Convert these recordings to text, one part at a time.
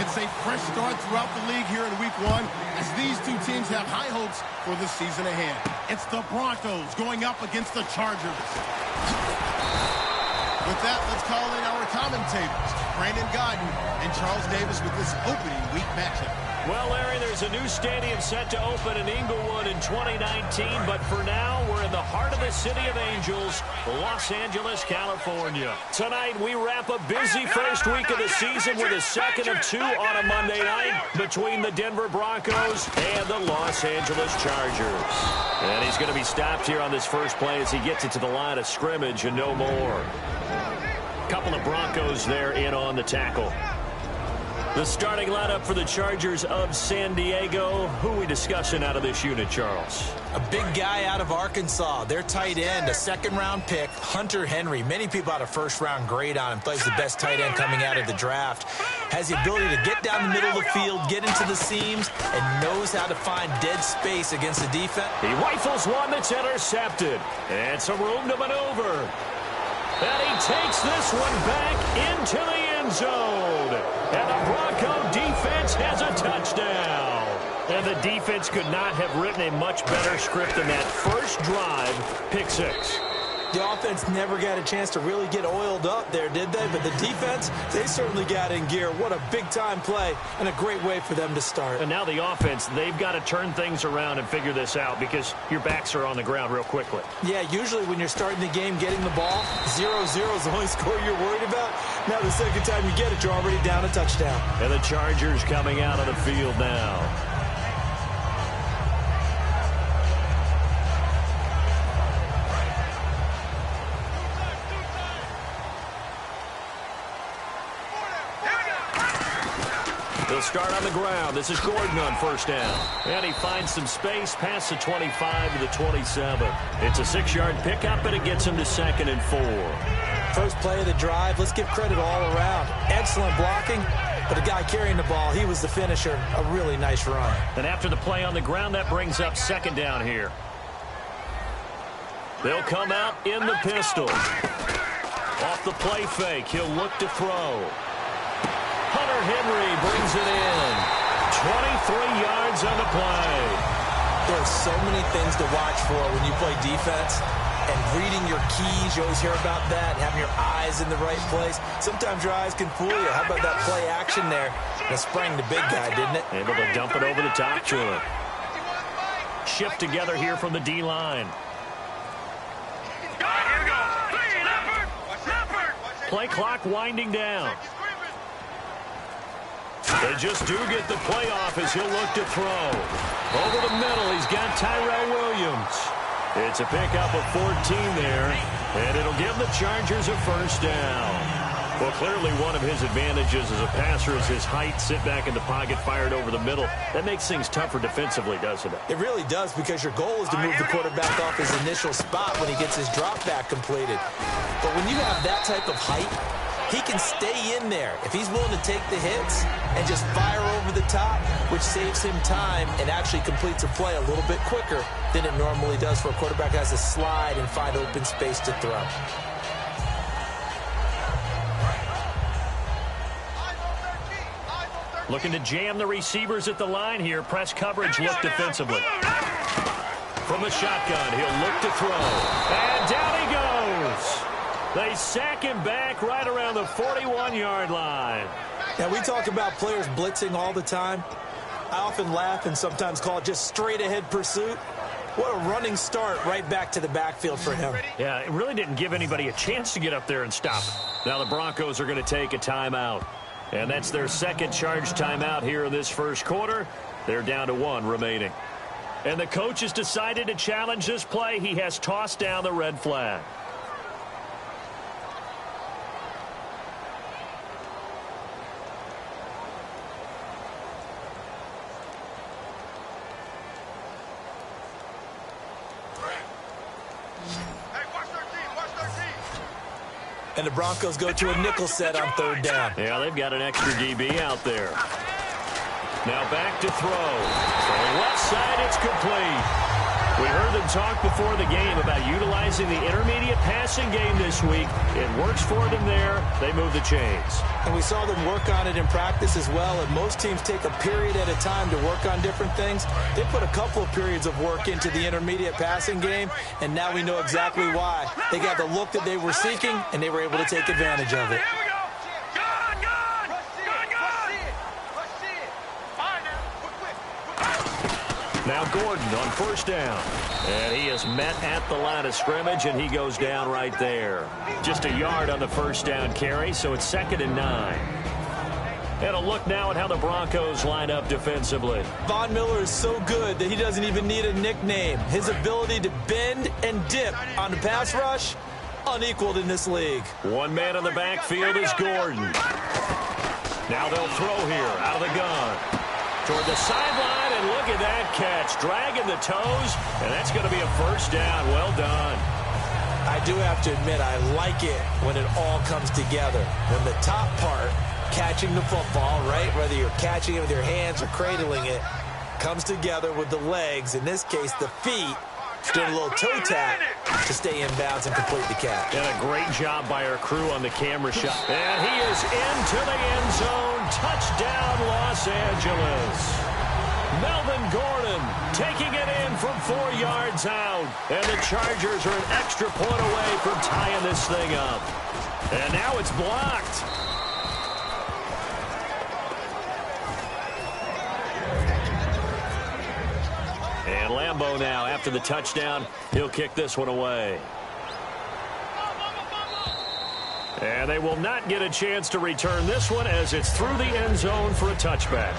It's a fresh start throughout the league here in Week 1 as these two teams have high hopes for the season ahead. It's the Broncos going up against the Chargers. With that, let's call in our commentators, Brandon Godden and Charles Davis, with this opening week matchup. Well, Larry, there's a new stadium set to open in Inglewood in 2019, but for now, we're in the heart of the City of Angels, Los Angeles, California. Tonight, we wrap a busy first week of the season with a second of two on a Monday night between the Denver Broncos and the Los Angeles Chargers. And he's going to be stopped here on this first play as he gets it to the line of scrimmage and no more. Couple of Broncos there in on the tackle. The starting lineup for the Chargers of San Diego. Who are we discussing out of this unit, Charles? A big guy out of Arkansas. Their tight end, a second-round pick, Hunter Henry. Many people had a first-round grade on him. Plays the best tight end coming out of the draft. Has the ability to get down the middle of the field, get into the seams, and knows how to find dead space against the defense. He rifles one that's intercepted. And some room to maneuver. And he takes this one back into the end zone. And the Bronco defense has a touchdown. And the defense could not have written a much better script than that first drive, pick six. The offense never got a chance to really get oiled up there, did they? But the defense, they certainly got in gear. What a big-time play and a great way for them to start. And now the offense, they've got to turn things around and figure this out because your backs are on the ground real quickly. Yeah, usually when you're starting the game, getting the ball, 0-0 is the only score you're worried about. Now the second time you get it, you're already down a touchdown. And the Chargers coming out on the field now. They'll start on the ground. This is Gordon on first down. And he finds some space past the 25 to the 27. It's a 6-yard pickup, and it gets him to 2nd and 4. First play of the drive. Let's give credit all around. Excellent blocking, but the guy carrying the ball, he was the finisher. A really nice run. And after the play on the ground, that brings up 2nd down here. They'll come out in the pistol. Off the play fake, he'll look to throw. Hunter Henry brings it in. 23 yards on the play. There are so many things to watch for when you play defense. And reading your keys, you always hear about that. Having your eyes in the right place. Sometimes your eyes can fool you. How about that play action there? That sprang the big guy, didn't it? Able to dump it over the top to him. Shift together here from the D-line. Play clock winding down. They just do get the play off as he'll look to throw. Over the middle, he's got Tyrell Williams. It's a pickup of 14 there, and it'll give the Chargers a first down. Well, clearly one of his advantages as a passer is his height. Sit back in the pocket, fired over the middle. That makes things tougher defensively, doesn't it? It really does, because your goal is to move the quarterback off his initial spot when he gets his drop back completed. But when you have that type of height, he can stay in there if he's willing to take the hits and just fire over the top, which saves him time and actually completes a play a little bit quicker than it normally does for a quarterback who has to slide and find open space to throw. Looking to jam the receivers at the line here. Press coverage, look defensively. From the shotgun, he'll look to throw. And down he goes. They sack him back right around the 41-yard line. Now, we talk about players blitzing all the time. I often laugh and sometimes call it just straight-ahead pursuit. What a running start right back to the backfield for him. Yeah, it really didn't give anybody a chance to get up there and stop. Now the Broncos are going to take a timeout. And that's their second charge timeout here in this first quarter. They're down to 1 remaining. And the coach has decided to challenge this play. He has tossed down the red flag. And the Broncos go to a nickel set on 3rd down. Yeah, they've got an extra DB out there. Now back to throw. Throwing left side, it's complete. We heard them talk before the game about utilizing the intermediate passing game this week. It works for them there. They move the chains. And we saw them work on it in practice as well. And most teams take a period at a time to work on different things. They put a couple of periods of work into the intermediate passing game, and now we know exactly why. They got the look that they were seeking, and they were able to take advantage of it. Now Gordon on first down. And he is met at the line of scrimmage, and he goes down right there. Just a yard on the first down carry, so it's 2nd and 9. And a look now at how the Broncos line up defensively. Von Miller is so good that he doesn't even need a nickname. His ability to bend and dip on the pass rush, unequaled in this league. One man in the backfield is Gordon. Now they'll throw here out of the gun. Toward the sideline, and look at that catch. Dragging the toes, and that's going to be a first down. Well done. I do have to admit, I like it when it all comes together. When the top part, catching the football, right, whether you're catching it with your hands or cradling it, comes together with the legs, in this case the feet, doing a little toe tap to stay in bounds and complete the catch. And a great job by our crew on the camera shot. And he is into the end zone. Touchdown, Los Angeles. Melvin Gordon taking it in from 4 yards out. And the Chargers are an extra point away from tying this thing up. And now it's blocked. And Lambeau now, after the touchdown, he'll kick this one away. And they will not get a chance to return this one as it's through the end zone for a touchback.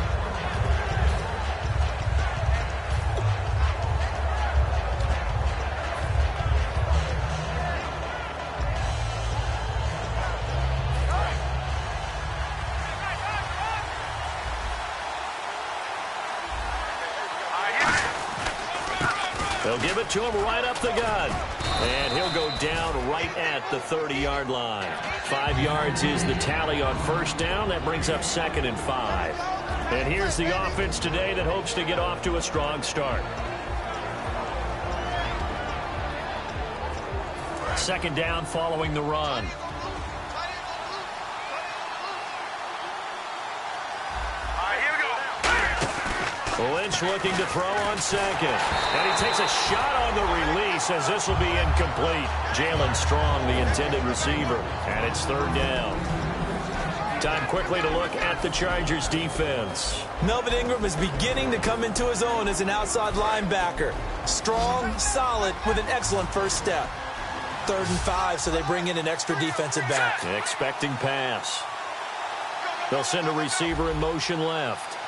They'll give it to him right up the gut. And he'll go down right at the 30-yard line. 5 yards is the tally on first down. That brings up 2nd and 5. And here's the offense today that hopes to get off to a strong start. 2nd down following the run. Lynch looking to throw on 2nd. And he takes a shot on the release as this will be incomplete. Jalen Strong, the intended receiver. And it's 3rd down. Time quickly to look at the Chargers defense. Melvin Ingram is beginning to come into his own as an outside linebacker. Strong, solid, with an excellent first step. 3rd and 5, so they bring in an extra defensive back. Expecting pass. They'll send a receiver in motion left.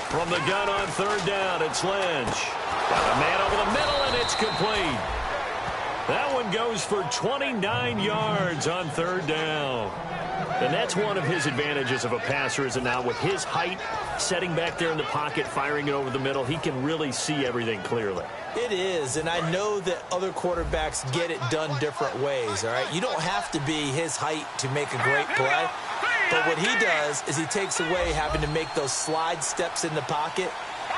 From the gun on 3rd down, it's Lynch. Got a man over the middle, and it's complete. That one goes for 29 yards on 3rd down. And that's one of his advantages of a passer, is that now with his height, setting back there in the pocket, firing it over the middle, he can really see everything clearly. It is, and I know that other quarterbacks get it done different ways, all right? You don't have to be his height to make a great play. But what he does is he takes away having to make those slide steps in the pocket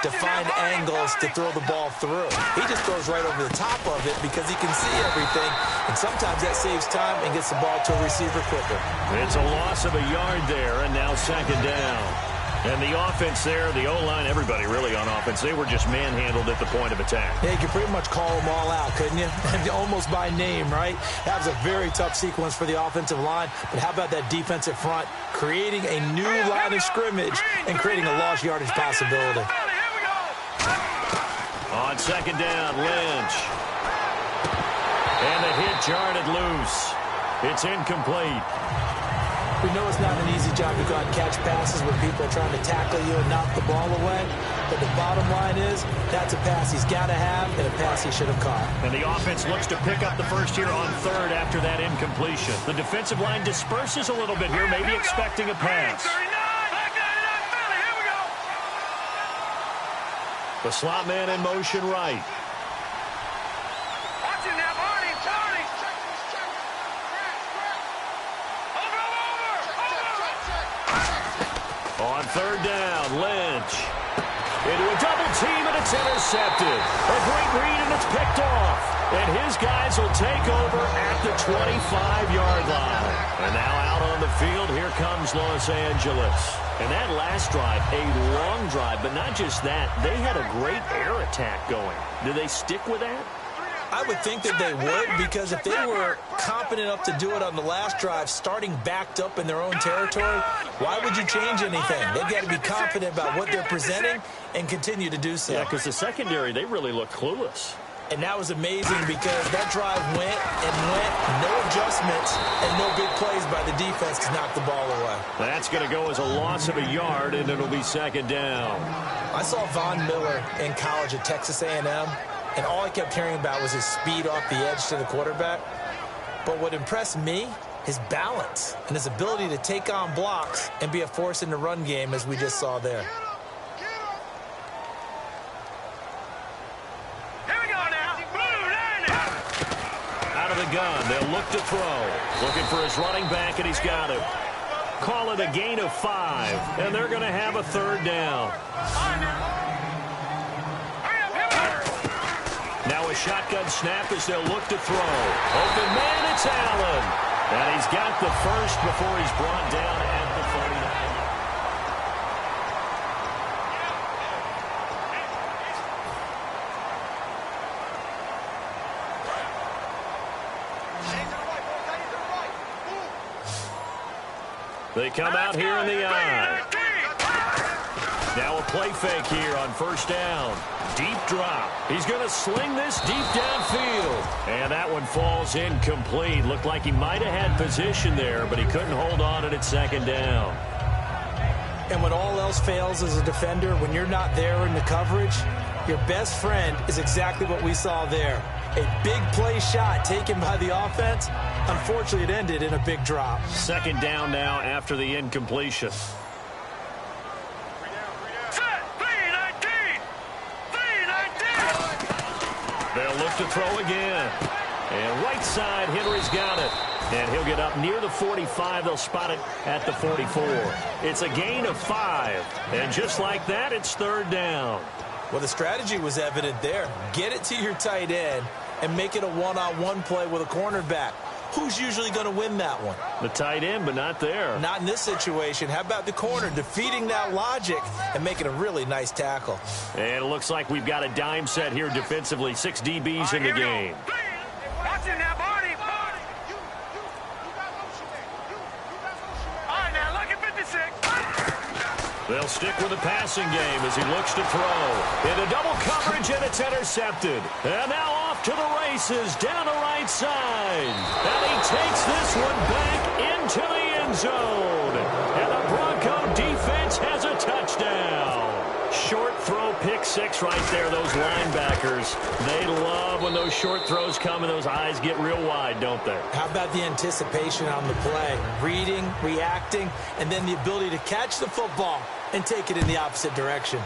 to find angles to throw the ball through. He just throws right over the top of it because he can see everything, and sometimes that saves time and gets the ball to a receiver quicker. It's a loss of a yard there, and now 2nd down. And the offense there, the O-line, everybody really on offense, they were just manhandled at the point of attack. Yeah, you could pretty much call them all out, couldn't you? Almost by name, right? That was a very tough sequence for the offensive line. But how about that defensive front creating a new line of scrimmage and creating a lost yardage possibility? On 2nd down, Lynch. And the hit jarred it loose. It's incomplete. We know it's not an easy job to go out and catch passes when people are trying to tackle you and knock the ball away. But the bottom line is, that's a pass he's got to have and a pass he should have caught. And the offense looks to pick up the first here on 3rd after that incompletion. The defensive line disperses a little bit here, maybe expecting a pass. The slot man in motion right. third down, Lynch. Into a double team, and it's intercepted. A great read, and it's picked off. And his guys will take over at the 25-yard line. And now out on the field, here comes Los Angeles. And that last drive, a long drive, but not just that. They had a great air attack going. Do they stick with that? I would think that they would, because if they were competent enough to do it on the last drive, starting backed up in their own territory, why would you change anything? They've got to be confident about what they're presenting and continue to do so. Yeah, because the secondary, they really look clueless. And that was amazing because that drive went and went, no adjustments, and no big plays by the defense to knock the ball away. That's going to go as a loss of a yard, and it'll be second down. I saw Von Miller in college at Texas A&M. And all I kept hearing about was his speed off the edge to the quarterback. But what impressed me, his balance and his ability to take on blocks and be a force in the run game, as we just saw there. Here we go now. Out of the gun, they'll look to throw. Looking for his running back, and he's got it. Call it a gain of 5, and they're going to have a third down. Now a shotgun snap as they'll look to throw. Open man, it's Allen. And he's got the first before he's brought down at the 49. They come out here in the eye. Now a play fake here on first down. Deep drop. He's going to sling this deep downfield. And that one falls incomplete. Looked like he might have had position there, but he couldn't hold on at second down. And when all else fails as a defender, when you're not there in the coverage, your best friend is exactly what we saw there. A big play shot taken by the offense. Unfortunately, it ended in a big drop. Second down now after the incompletion. They'll look to throw again. And right side, Henry's got it. And he'll get up near the 45. They'll spot it at the 44. It's a gain of 5. And just like that, it's third down. Well, the strategy was evident there. Get it to your tight end and make it a one-on-one play with a cornerback. Who's usually going to win that one? The tight end, but not there. Not in this situation. How about the corner defeating that logic and making a really nice tackle? And it looks like we've got a dime set here defensively. 6 DBs in the game. Watch him now, Barney. All right, now, look at 56. They'll stick with the passing game as he looks to throw. Into double coverage, and it's intercepted. And now off to the races down the right side. And he takes this one back into the end zone. And the Bronco defense has a touchdown. Short throw, pick 6 right there. Those linebackers, they love when those short throws come and those eyes get real wide, don't they? How about the anticipation on the play? Reading, reacting, and then the ability to catch the football and take it in the opposite direction.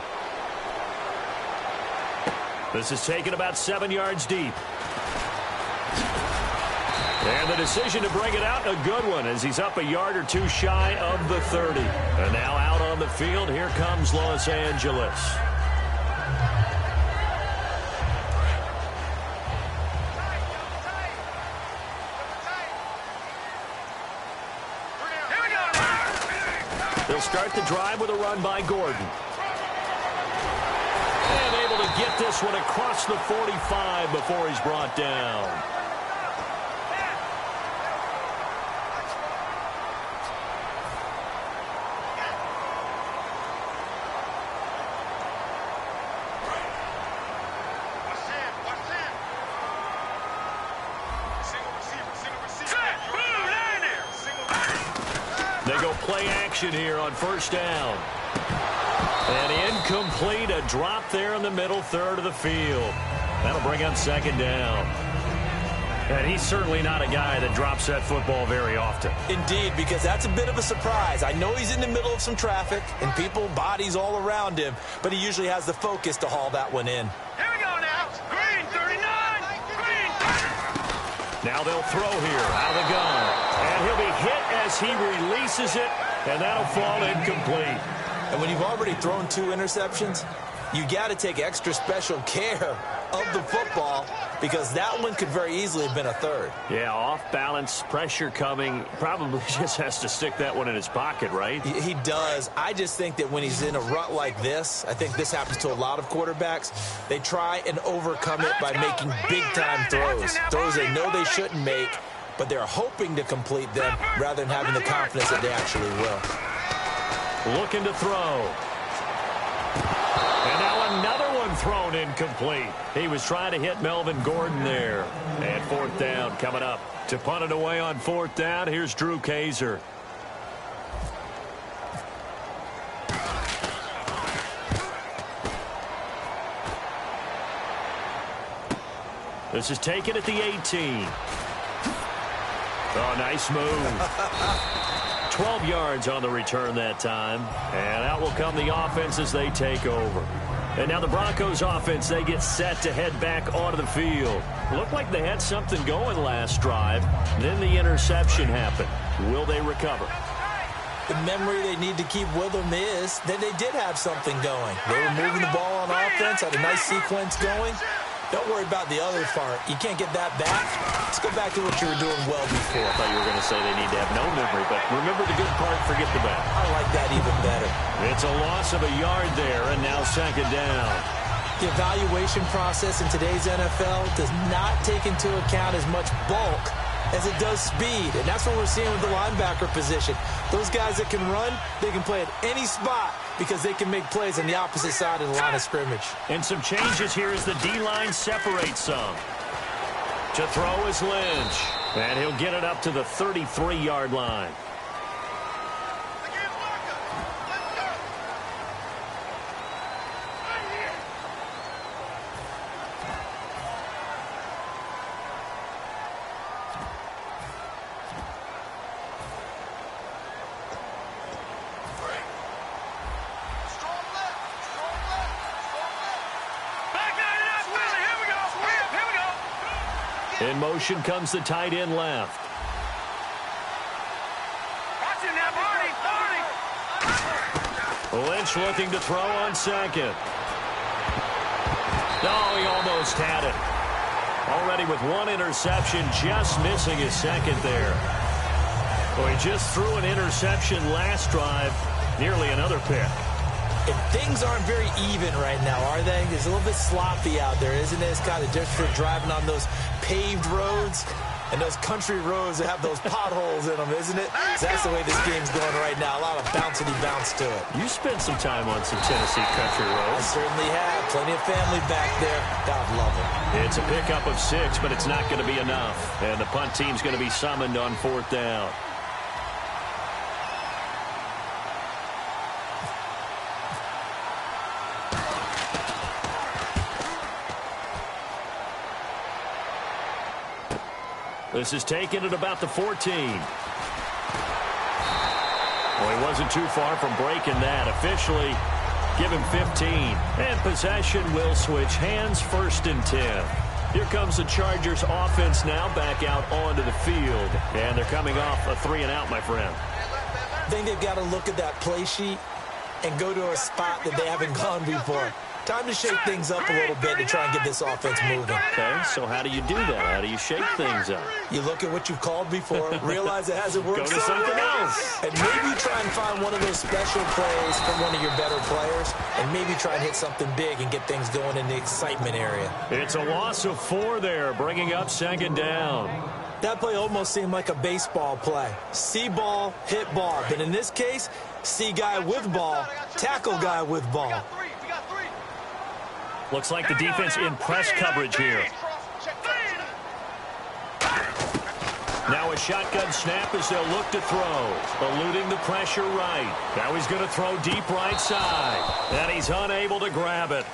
This is taken about 7 yards deep. And the decision to bring it out, a good one, as he's up a yard or 2 shy of the 30. And now out on the field, here comes Los Angeles. They'll start the drive with a run by Gordon. And able to get this one across the 45 before he's brought down. They go play action here on first down. And incomplete, a drop there in the middle third of the field. That'll bring up second down. And he's certainly not a guy that drops that football very often. Indeed, because that's a bit of a surprise. I know he's in the middle of some traffic and people, bodies all around him, but he usually has the focus to haul that one in. Here we go now. Green, 39. Green. Now they'll throw here out of the gun. And he'll be hit as he releases it, and that'll fall incomplete. And when you've already thrown 2 interceptions, you got to take extra special care of the football because that one could very easily have been a 3rd. Yeah, off balance, pressure coming. Probably just has to stick that one in his pocket, right? He does. I just think that when he's in a rut like this, I think this happens to a lot of quarterbacks, they try and overcome it by making big-time throws. Throws they know they shouldn't make, but they're hoping to complete them rather than having the confidence that they actually will. Looking to throw. And now another one thrown incomplete. He was trying to hit Melvin Gordon there. And 4th down coming up. To punt it away on 4th down, here's Drew Kaiser. This is taken at the 18. Oh, nice move. 12 yards on the return that time. And out will come the offense as they take over. And now the Broncos offense, they get set to head back onto the field. Looked like they had something going last drive. Then the interception happened. Will they recover? The memory they need to keep with them is that they did have something going. They were moving the ball on offense, had a nice sequence going. Don't worry about the other part. You can't get that back. Let's go back to what you were doing well before. I thought you were going to say they need to have no memory, but remember the good part, forget the bad. I like that even better. It's a loss of a yard there, and now 2nd down. The evaluation process in today's NFL does not take into account as much bulk as it does speed, and that's what we're seeing with the linebacker position. Those guys that can run, they can play at any spot because they can make plays on the opposite side of the line of scrimmage. And some changes here as the D-line separates some. To throw is Lynch, and he'll get it up to the 33-yard line. In motion comes the tight end left. Lynch looking to throw on 2nd. Oh, he almost had it. Already with 1 interception, just missing his 2nd there. Well, he just threw an interception last drive, nearly another pick. And things aren't very even right now, are they? It's a little bit sloppy out there, isn't it? It's kind of just for driving on those paved roads and those country roads that have those potholes in them, isn't it? That's the way this game's going right now. A lot of bouncy bounce to it. You spent some time on some Tennessee country roads. I certainly have. Plenty of family back there. God love them. It's a pickup of 6, but it's not going to be enough. And the punt team's going to be summoned on 4th down. This is taken at about the 14. Well, he wasn't too far from breaking that. Officially, give him 15. And possession will switch hands, 1st and 10. Here comes the Chargers offense now back out onto the field. And they're coming off a 3-and-out, my friend. I think they've got to look at that play sheet and go to a spot that they haven't gone before. Time to shake things up a little bit to try and get this offense moving. Okay, so how do you do that? How do you shake things up? You look at what you've called before, realize it hasn't worked. Go to something else. And maybe try and find one of those special plays from one of your better players, and maybe try and hit something big and get things going in the excitement area. It's a loss of 4 there, bringing up 2nd down. That play almost seemed like a baseball play. See ball, hit ball. But in this case, see guy with ball, tackle guy with ball. Looks like the defense in press coverage here. Now a shotgun snap as they'll look to throw. Eluding the pressure right. Now he's going to throw deep right side. And he's unable to grab it.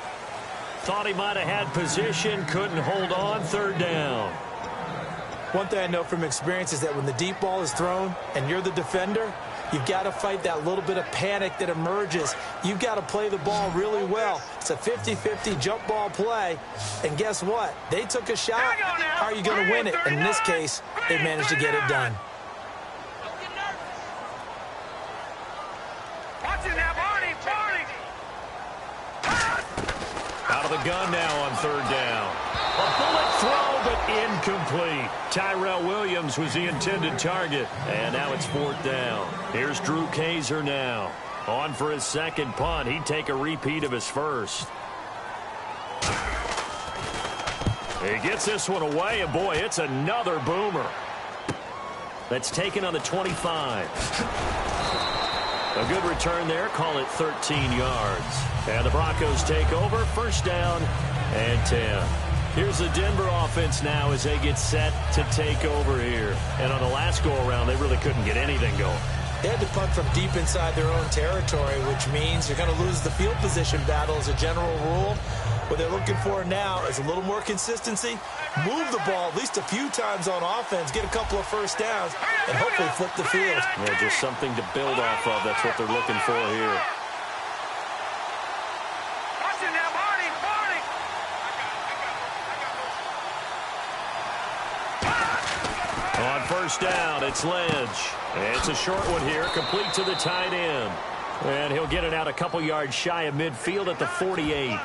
Thought he might have had position, couldn't hold on, 3rd down. One thing I know from experience is that when the deep ball is thrown and you're the defender, you've got to fight that little bit of panic that emerges. You've got to play the ball really well. It's a 50-50 jump ball play. And guess what? They took a shot. How are you going to win it? And in this case, they managed to get it done. Watch it now, Barney. Out of the gun now on third down. A bullet throw, but incomplete. Tyrell Williams was the intended target, and now it's fourth down. Here's Drew Kaiser now. On for his second punt. He'd take a repeat of his first. He gets this one away, and boy, it's another boomer. That's taken on the 25. A good return there. Call it 13 yards. And the Broncos take over. First down and 10. Here's the Denver offense now as they get set to take over here. And on the last go-around, they really couldn't get anything going. They had to punt from deep inside their own territory, which means you're going to lose the field position battle as a general rule. What they're looking for now is a little more consistency, move the ball at least a few times on offense, get a couple of first downs, and hopefully flip the field. Yeah, just something to build off of. That's what they're looking for here. On first down, it's Ledge. It's a short one here, complete to the tight end. And he'll get it out a couple yards shy of midfield at the 48.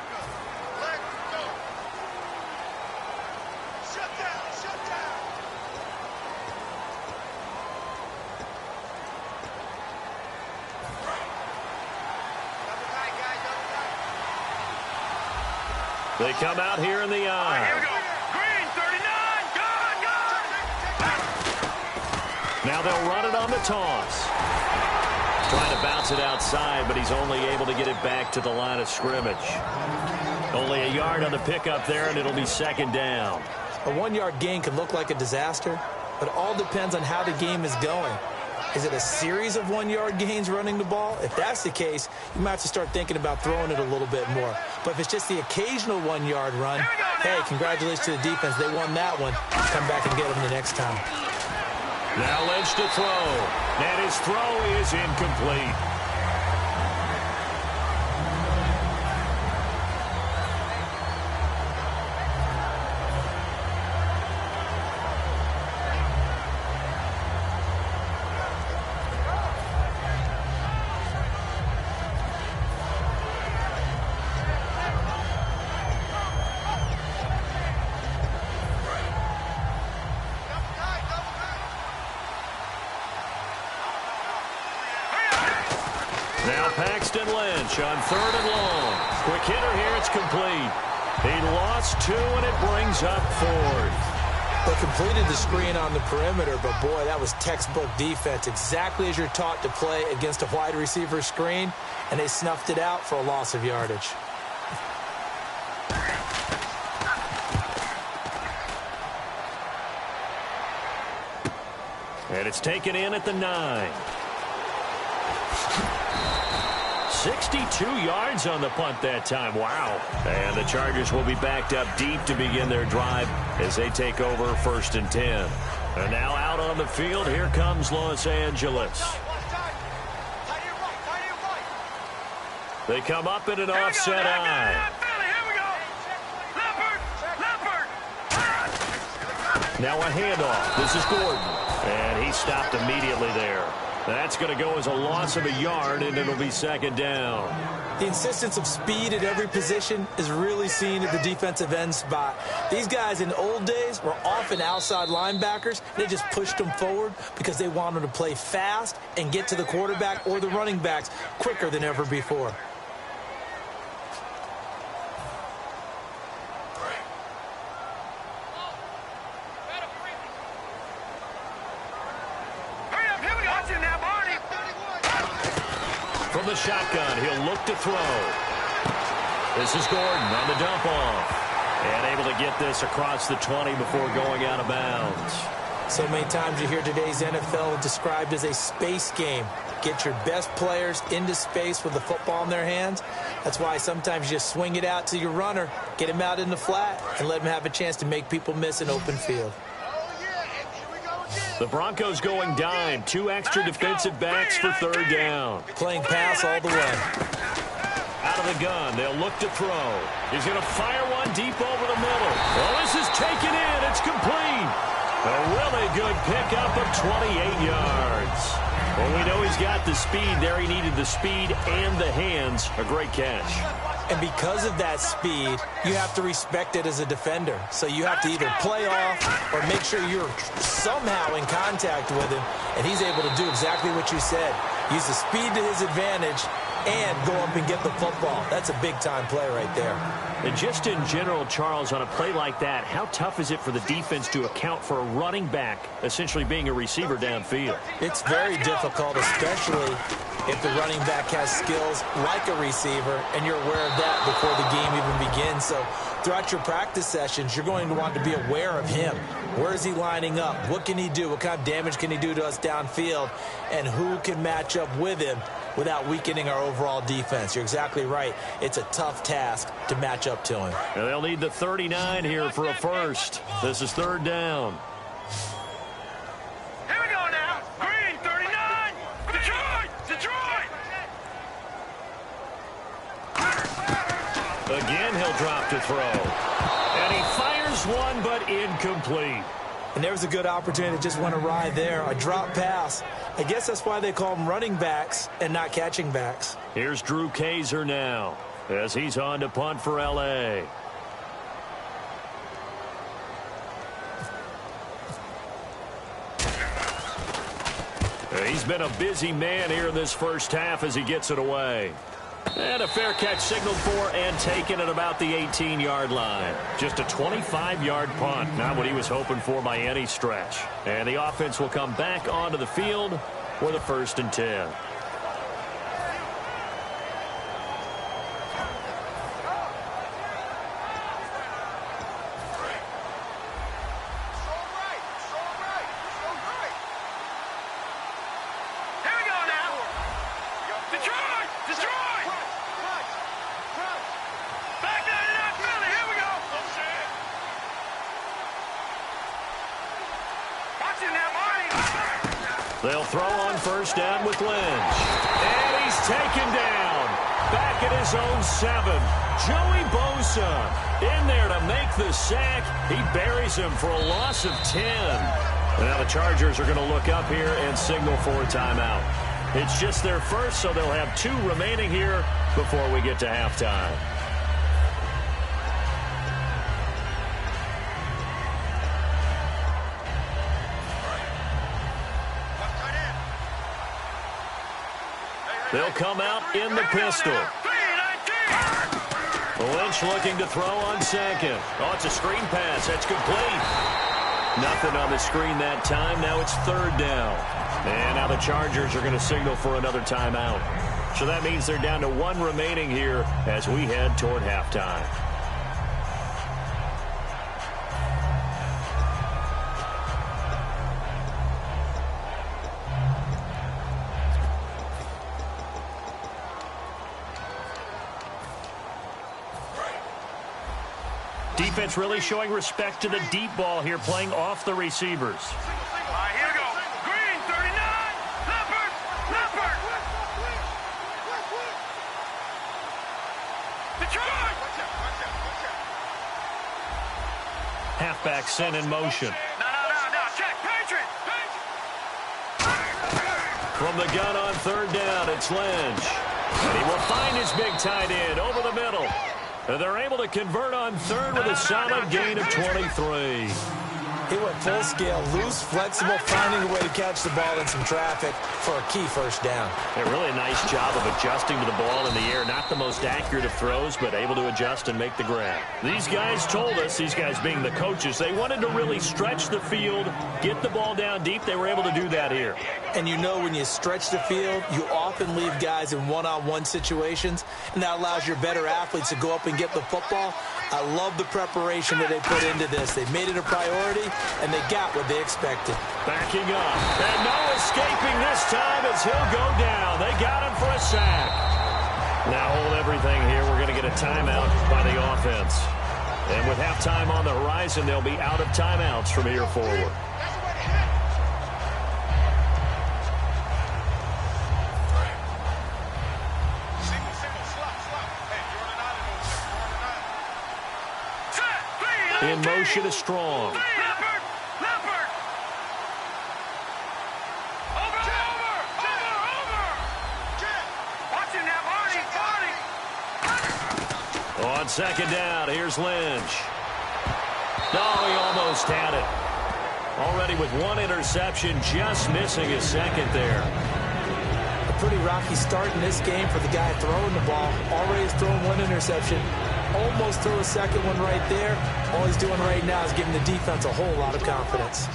They come out here in the eye. Here we go. Green, 39, Now they'll run it on the toss. Trying to bounce it outside, but he's only able to get it back to the line of scrimmage. Only a yard on the pickup there, and it'll be second down. A 1-yard gain can look like a disaster, but it all depends on how the game is going. Is it a series of 1-yard gains running the ball? If that's the case, you might have to start thinking about throwing it a little bit more. But if it's just the occasional 1-yard run, hey, congratulations to the defense. They won that one. Come back and get them the next time. Now Lynch to throw. And his throw is incomplete. On third and long. Quick hitter here. It's complete. He lost 2, and it brings up fourth. They completed the screen on the perimeter, but boy, that was textbook defense. Exactly as you're taught to play against a wide receiver screen, and they snuffed it out for a loss of yardage. And it's taken in at the 9. 62 yards on the punt that time. Wow. And the Chargers will be backed up deep to begin their drive as they take over first and 10. And now out on the field, here comes Los Angeles. They come up in an offset eye. Now a handoff. This is Gordon. And he stopped immediately there. That's going to go as a loss of a yard, and it'll be second down. The insistence of speed at every position is really seen at the defensive end spot. These guys in the old days were often outside linebackers. They just pushed them forward because they wanted to play fast and get to the quarterback or the running backs quicker than ever before. From the shotgun, he'll look to throw. This is Gordon on the dump off. And able to get this across the 20 before going out of bounds. So many times you hear today's NFL described as a space game. Get your best players into space with the football in their hands. That's why sometimes you just swing it out to your runner, get him out in the flat, and let him have a chance to make people miss an open field. The Broncos going dime. 2 extra defensive backs for third down. Playing pass all the way. Out of the gun, they'll look to throw. He's going to fire one deep over the middle. Well, this is taken in. It's complete. A really good pickup of 28 yards. Well, we know he's got the speed there. He needed the speed and the hands. A great catch. And because of that speed, you have to respect it as a defender. So you have to either play off or make sure you're somehow in contact with him. And he's able to do exactly what you said. Use the speed to his advantage and go up and get the football. That's a big-time play right there. And just in general, Charles, on a play like that, how tough is it for the defense to account for a running back essentially being a receiver downfield? It's very difficult, especially if the running back has skills like a receiver, and you're aware of that before the game even begins. So throughout your practice sessions, you're going to want to be aware of him. Where is he lining up? What can he do? What kind of damage can he do to us downfield? And who can match up with him without weakening our overall defense? You're exactly right. It's a tough task to match up to him. And they'll need the 39 here for a first. This is third down. Here we go now. Green, 39. Detroit. Again, he'll drop to throw. And he fires one, but incomplete. And there was a good opportunity to just went awry there. A drop pass. I guess that's why they call them running backs and not catching backs. Here's Drew Kaiser now as he's on to punt for L.A. He's been a busy man here in this first half as he gets it away. And a fair catch signaled for and taken at about the 18-yard line. Just a 25-yard punt, not what he was hoping for by any stretch. And the offense will come back onto the field for the 1st and 10. They'll throw on first down with Lynch. And he's taken down. Back at his own 7. Joey Bosa in there to make the sack. He buries him for a loss of 10. And now the Chargers are going to look up here and signal for a timeout. It's just their first, so they'll have 2 remaining here before we get to halftime. They'll come out in the pistol. Lynch looking to throw on second. Oh, it's a screen pass. That's complete. Nothing on the screen that time. Now it's third down. And now the Chargers are going to signal for another timeout. So that means they're down to 1 remaining here as we head toward halftime. Defense really showing respect to the deep ball here, playing off the receivers. All right, here we go. Green, 39. Leopard. Detroit. Halfback sent in motion. No. Check. Patriot. From the gun on third down, it's Lynch. And he will find his big tight end over the middle. And they're able to convert on third with a solid gain of 23. He went full scale, loose, flexible, finding a way to catch the ball in some traffic for a key first down. A really nice job of adjusting to the ball in the air. Not the most accurate of throws, but able to adjust and make the grab. These guys told us, these guys being the coaches, they wanted to really stretch the field, get the ball down deep. They were able to do that here. And you know when you stretch the field, you often leave guys in one-on-one situations, and that allows your better athletes to go up and get the football. I love the preparation that they put into this. They made it a priority, and they got what they expected. Backing up. And no escaping this time as he'll go down. They got him for a sack. Now hold everything here. We're going to get a timeout by the offense. And with halftime on the horizon, they'll be out of timeouts from here forward. In motion is Strong. Leopard. Over. On second down, here's Lynch. No, he almost had it. Already with one interception, just missing his second there. A pretty rocky start in this game for the guy throwing the ball. Already has thrown one interception. Almost threw a second one right there. All he's doing right now is giving the defense a whole lot of confidence.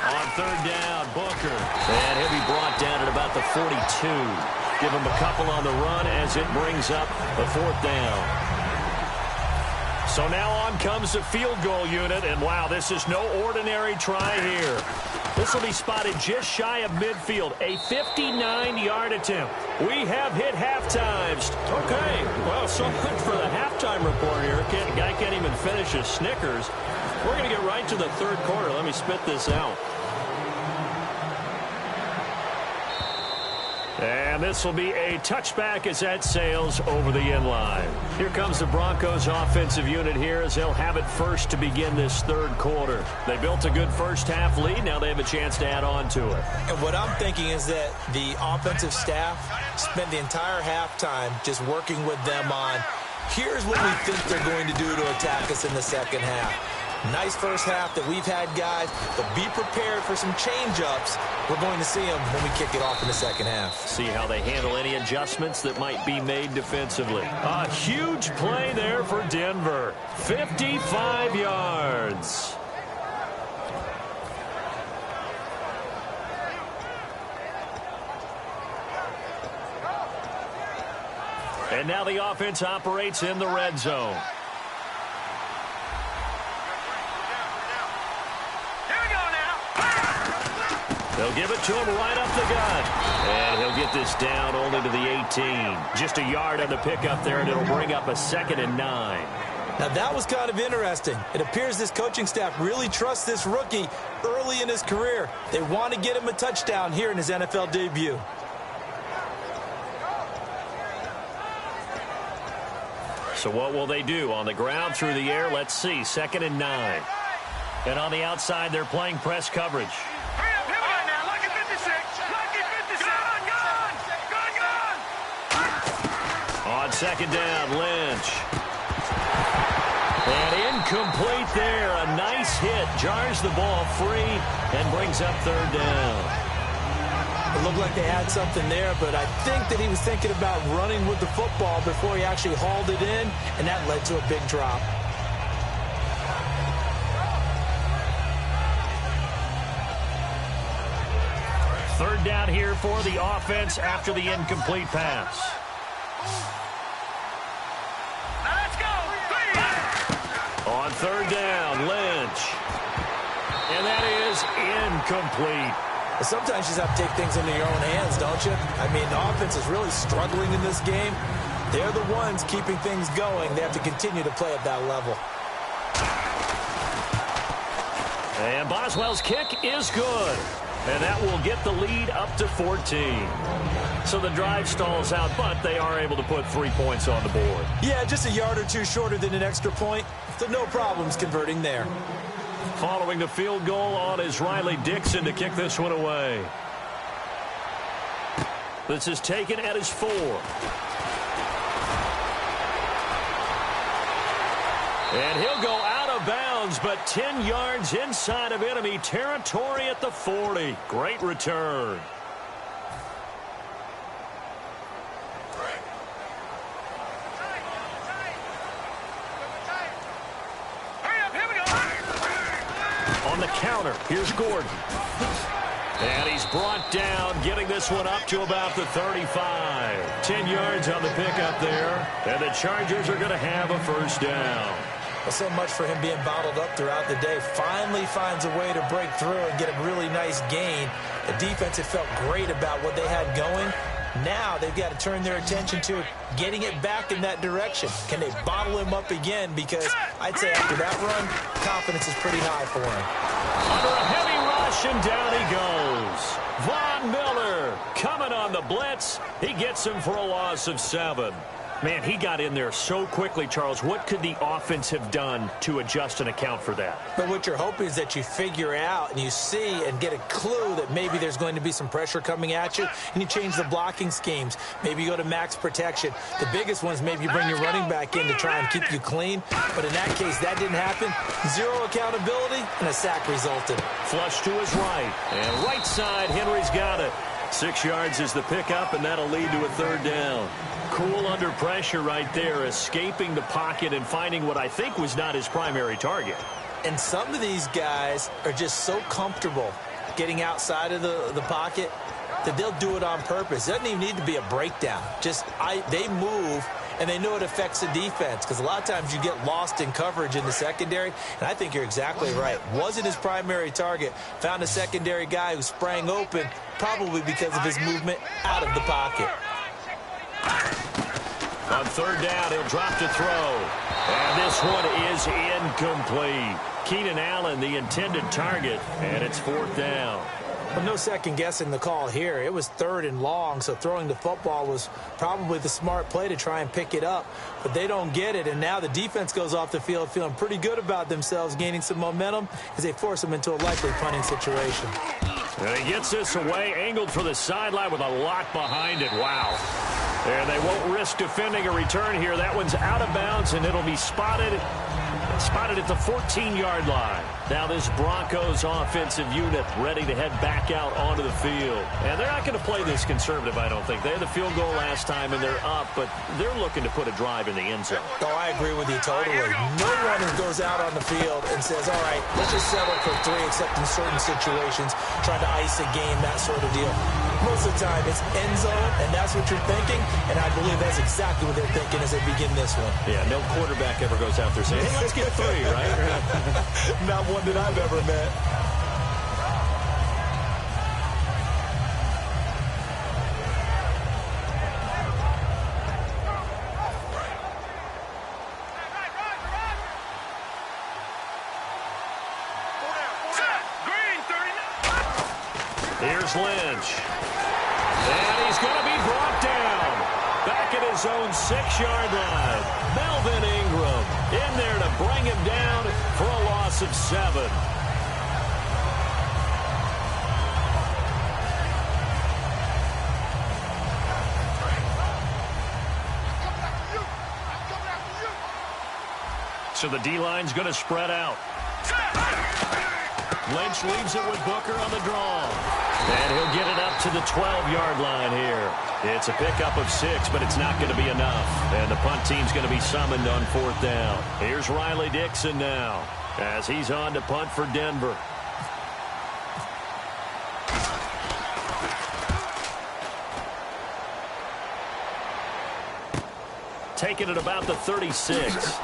On third down, Booker. And he'll be brought down at about the 42. Give him a couple on the run as it brings up the fourth down. So now on comes the field goal unit, and wow, this is no ordinary try here. This will be spotted just shy of midfield, a 59-yard attempt. We have hit halftime. Okay, well, so much for the halftime report here. The guy can't even finish his Snickers. We're going to get right to the third quarter. Let me spit this out. And this will be a touchback as that sails over the end line. Here comes the Broncos offensive unit here as they'll have it first to begin this third quarter. They built a good first half lead. Now they have a chance to add on to it. And what I'm thinking is that the offensive staff spent the entire halftime just working with them on, here's what we think they're going to do to attack us in the second half. Nice first half that we've had, guys, but be prepared for some change-ups. We're going to see them when we kick it off in the second half. See how they handle any adjustments that might be made defensively. A huge play there for Denver. 55 yards. And now the offense operates in the red zone. They'll give it to him right up the gut. And he'll get this down only to the 18. Just a yard on the pickup there, and it'll bring up a 2nd and 9. Now, that was kind of interesting. It appears this coaching staff really trusts this rookie early in his career. They want to get him a touchdown here in his NFL debut. So what will they do? On the ground, through the air, let's see. 2nd and 9. And on the outside, they're playing press coverage. On second down, Lynch. And incomplete there. A nice hit. Jars the ball free and brings up third down. It looked like they had something there, but I think that he was thinking about running with the football before he actually hauled it in, and that led to a big drop. Third down here for the offense after the incomplete pass. On third down, Lynch. And that is incomplete. Sometimes you just have to take things into your own hands, don't you? I mean, the offense is really struggling in this game. They're the ones keeping things going. They have to continue to play at that level. And Boswell's kick is good. And that will get the lead up to 14. So the drive stalls out, but they are able to put 3 points on the board. Yeah, just a yard or two shorter than an extra point. So no problems converting there. Following the field goal on is Riley Dixon to kick this one away. This is taken at his 4. And he'll go out of bounds, but 10 yards inside of enemy territory at the 40. Great return. On the counter, here's Gordon. And he's brought down, getting this one up to about the 35. 10 yards on the pickup there. And the Chargers are going to have a first down. Well, so much for him being bottled up throughout the day. Finally finds a way to break through and get a really nice gain. The defense had felt great about what they had going. Now they've got to turn their attention to getting it back in that direction. Can they bottle him up again? Because I'd say after that run, confidence is pretty high for him. Under a heavy rush, and down he goes. Von Miller coming on the blitz. He gets him for a loss of 7. Man, he got in there so quickly, Charles. What could the offense have done to adjust and account for that? But what you're hoping is that you figure out and you see and get a clue that maybe there's going to be some pressure coming at you, and you change the blocking schemes. Maybe you go to max protection. The biggest one is maybe you bring your running back in to try and keep you clean. But in that case, that didn't happen. Zero accountability, and a sack resulted. Flush to his right. And right side, Henry's got it. 6 yards is the pickup, and that'll lead to a third down. Cool under pressure right there, escaping the pocket and finding what I think was not his primary target. And some of these guys are just so comfortable getting outside of the pocket that they'll do it on purpose. It doesn't even need to be a breakdown. They move, and they know it affects the defense, because a lot of times you get lost in coverage in the secondary, and I think you're exactly right. Wasn't his primary target. Found a secondary guy who sprang open, probably because of his movement out of the pocket. On third down, he'll drop to throw. And this one is incomplete. Keenan Allen, the intended target, and it's fourth down. Well, no second guessing the call here. It was third and long, so throwing the football was probably the smart play to try and pick it up. But they don't get it, and now the defense goes off the field feeling pretty good about themselves, gaining some momentum as they force them into a likely punting situation. And he gets this away, angled for the sideline with a lot behind it. Wow. And they won't risk defending a return here. That one's out of bounds, and it'll be spotted at the 14-yard line. Now this Broncos offensive unit ready to head back out onto the field. And they're not going to play this conservative, I don't think. They had the field goal last time, and they're up, but they're looking to put a drive in the end zone. Oh, I agree with you totally. No one goes out on the field and says, all right, let's just settle for 3, except in certain situations, trying to ice a game, that sort of deal. Most of the time, it's end zone, and that's what you're thinking, and I believe that's exactly what they're thinking as they begin this one. Yeah, no quarterback ever goes out there saying, hey, let's get 3, right? Not one that I've ever met. Here's Lynch. And he's going to be brought down. Back at his own 6-yard line. Melvin Ingram in there to bring him down for a loss of 7. So the D-line's going to spread out. Lynch leaves it with Booker on the draw. And he'll get it up to the 12-yard line here. It's a pickup of 6, but it's not going to be enough. And the punt team's going to be summoned on fourth down. Here's Riley Dixon now as he's on to punt for Denver. Taking it about the 36.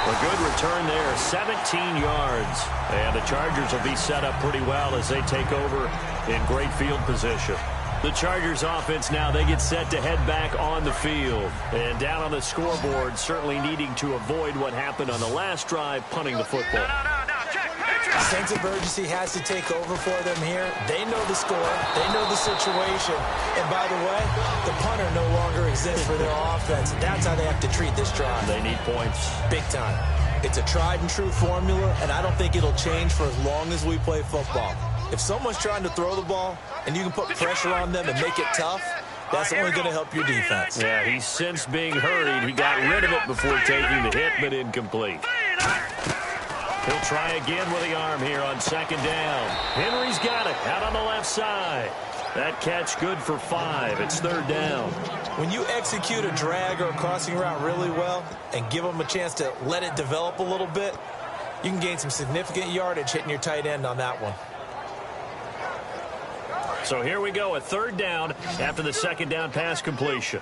A good return there, 17 yards. And the Chargers will be set up pretty well as they take over in great field position. The Chargers offense now, they get set to head back on the field. And down on the scoreboard, certainly needing to avoid what happened on the last drive, punting the football. Sense of urgency has to take over for them here. They know the score. They know the situation. And by the way, the punter no longer exists for their offense. That's how they have to treat this drive. They need points. Big time. It's a tried and true formula, and I don't think it'll change for as long as we play football. If someone's trying to throw the ball and you can put pressure on them and make it tough, that's only going to help your defense. Yeah, he's since being hurried. He got rid of it before taking the hit, but incomplete. He'll try again with the arm here on second down. Henry's got it out on the left side. That catch good for 5. It's third down. When you execute a drag or a crossing route really well and give them a chance to let it develop a little bit, you can gain some significant yardage hitting your tight end on that one. So here we go, a third down after the second down pass completion.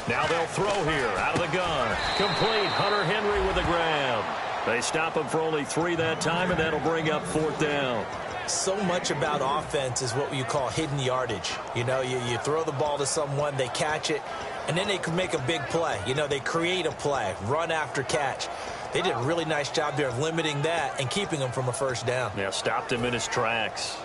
Now they'll throw here out of the gun. Complete. Hunter Henry with a grab. They stop him for only 3 that time, and that'll bring up fourth down. So much about offense is what you call hidden yardage. You know, you throw the ball to someone, they catch it, and then they can make a big play. You know, they create a play, run after catch. They did a really nice job there of limiting that and keeping him from a first down. Yeah, stopped him in his tracks.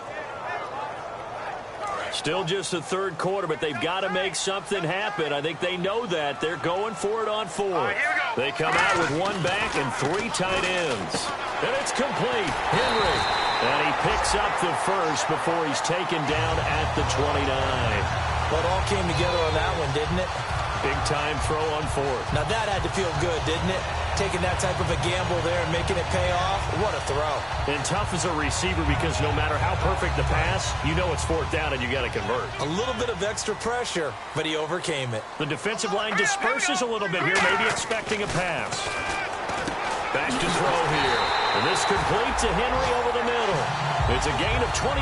Still just the third quarter, but they've got to make something happen. I think they know that. They're going for it on fourth. They come out with one back and 3 tight ends. And it's complete. Henry. And he picks up the first before he's taken down at the 29. Well, it all came together on that one, didn't it? Big-time throw on fourth. Now, that had to feel good, didn't it? Taking that type of a gamble there and making it pay off. What a throw. And tough as a receiver because no matter how perfect the pass, you know it's fourth down and you got to convert. A little bit of extra pressure, but he overcame it. The defensive line disperses a little bit here, maybe expecting a pass. Back to throw here. And this complete to Henry over the middle. It's a gain of 24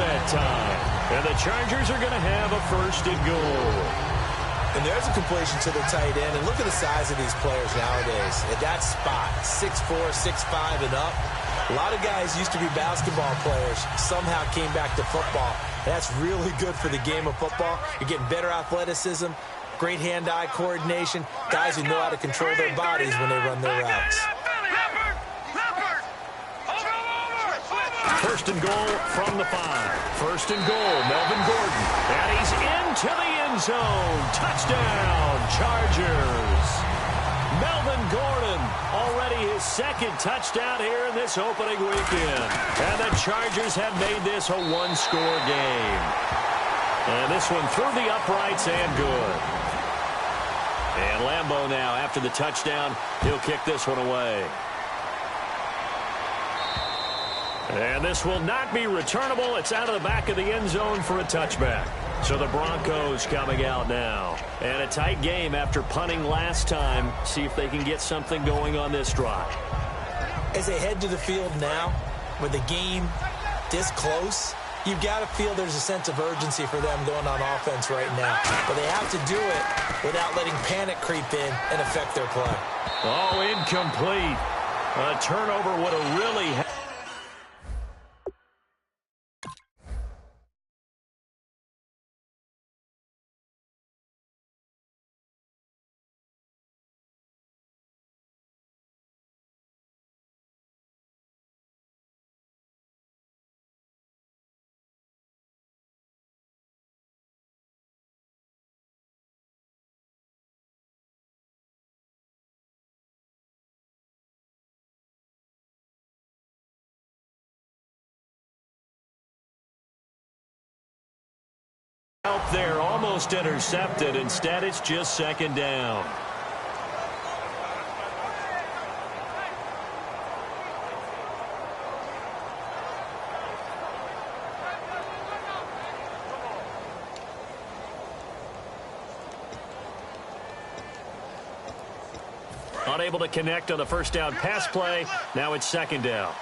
that time. And the Chargers are going to have a first and goal. And there's a completion to the tight end. And look at the size of these players nowadays. At that spot, 6'4", 6'5", and up. A lot of guys used to be basketball players, somehow came back to football. That's really good for the game of football. You're getting better athleticism, great hand-eye coordination, guys who know how to control their bodies when they run their routes. First and goal from the 5. First and goal, Melvin Gordon. And he's into the end zone. Touchdown, Chargers. Melvin Gordon, already his second touchdown here in this opening weekend. And the Chargers have made this a one-score game. And this one through the uprights and good. And Lambeau now, after the touchdown, he'll kick this one away. And this will not be returnable. It's out of the back of the end zone for a touchback. So the Broncos coming out now. And a tight game after punting last time. See if they can get something going on this drive. As they head to the field now, with the game this close, you've got to feel there's a sense of urgency for them going on offense right now. But they have to do it without letting panic creep in and affect their play. Oh, incomplete. A turnover would have really... out there, almost intercepted. Instead, it's just second down. Unable to connect on the first down pass play. Now it's second down.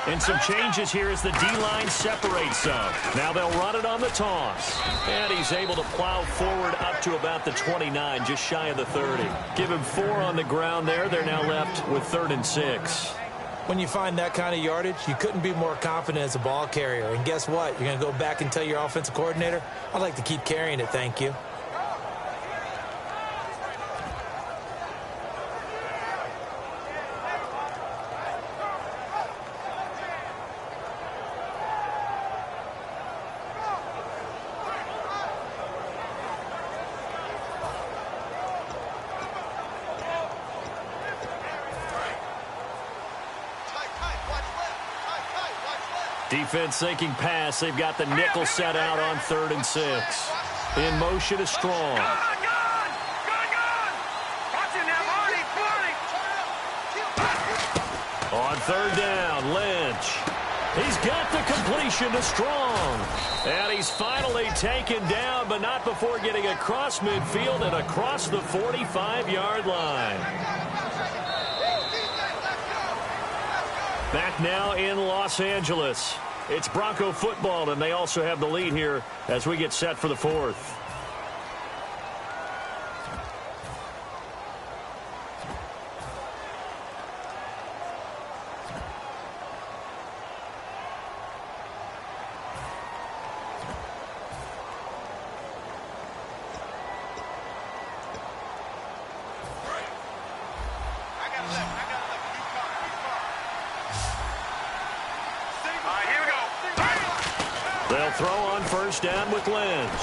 And some changes here as the D-line separates some. Now they'll run it on the toss. And he's able to plow forward up to about the 29, just shy of the 30. Give him 4 on the ground there. They're now left with 3rd and 6. When you find that kind of yardage, you couldn't be more confident as a ball carrier. And guess what? You're going to go back and tell your offensive coordinator, I'd like to keep carrying it, thank you. Defense thinking pass. They've got the nickel set out on 3rd and 6. In motion is Strong. On 3rd down, Lynch. He's got the completion to Strong. And he's finally taken down, but not before getting across midfield and across the 45-yard line. Back now in Los Angeles. It's Bronco football, and they also have the lead here as we get set for the 4th. They'll throw on first down with Lynch.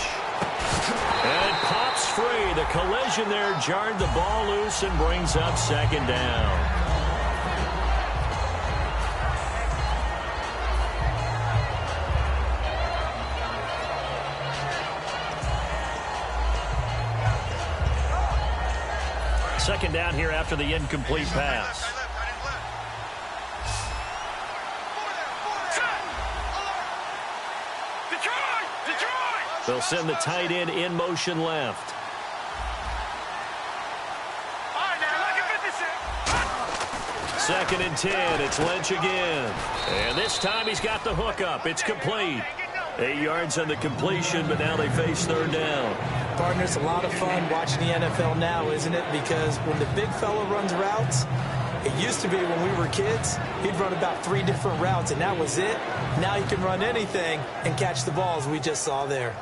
And it pops free. The collision there jarred the ball loose and brings up second down. Second down here after the incomplete pass. They'll send the tight end in motion left. Second and 10. It's Lynch again. And this time he's got the hook up. It's complete. 8 yards on the completion, but now they face third down. Partner, it's a lot of fun watching the NFL now, isn't it? Because when the big fella runs routes, it used to be when we were kids, he'd run about 3 different routes, and that was it. Now he can run anything and catch the balls we just saw there.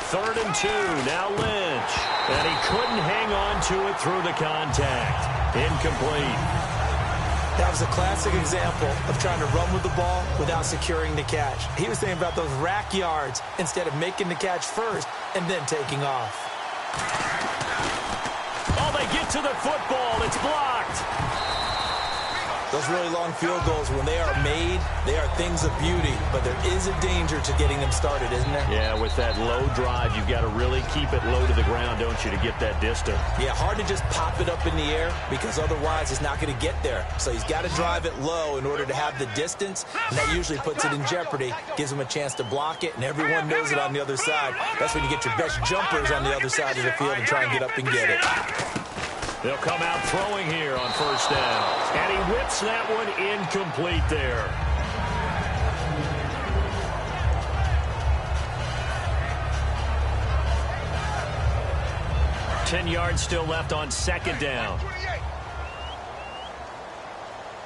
Third and 2, now Lynch. And he couldn't hang on to it through the contact. Incomplete. That was a classic example of trying to run with the ball without securing the catch. He was thinking about those rack yards instead of making the catch first and then taking off. Oh, they get to the football. It's blocked. Those really long field goals, when they are made, they are things of beauty. But there is a danger to getting them started, isn't there? Yeah, with that low drive, you've got to really keep it low to the ground, don't you, to get that distance. Yeah, hard to just pop it up in the air because otherwise it's not going to get there. So he's got to drive it low in order to have the distance, and that usually puts it in jeopardy, gives him a chance to block it, and everyone knows it on the other side. That's when you get your best jumpers on the other side of the field and try and get up and get it. They'll come out throwing here on first down. And he whips that one incomplete there. Ten yards still left on second down.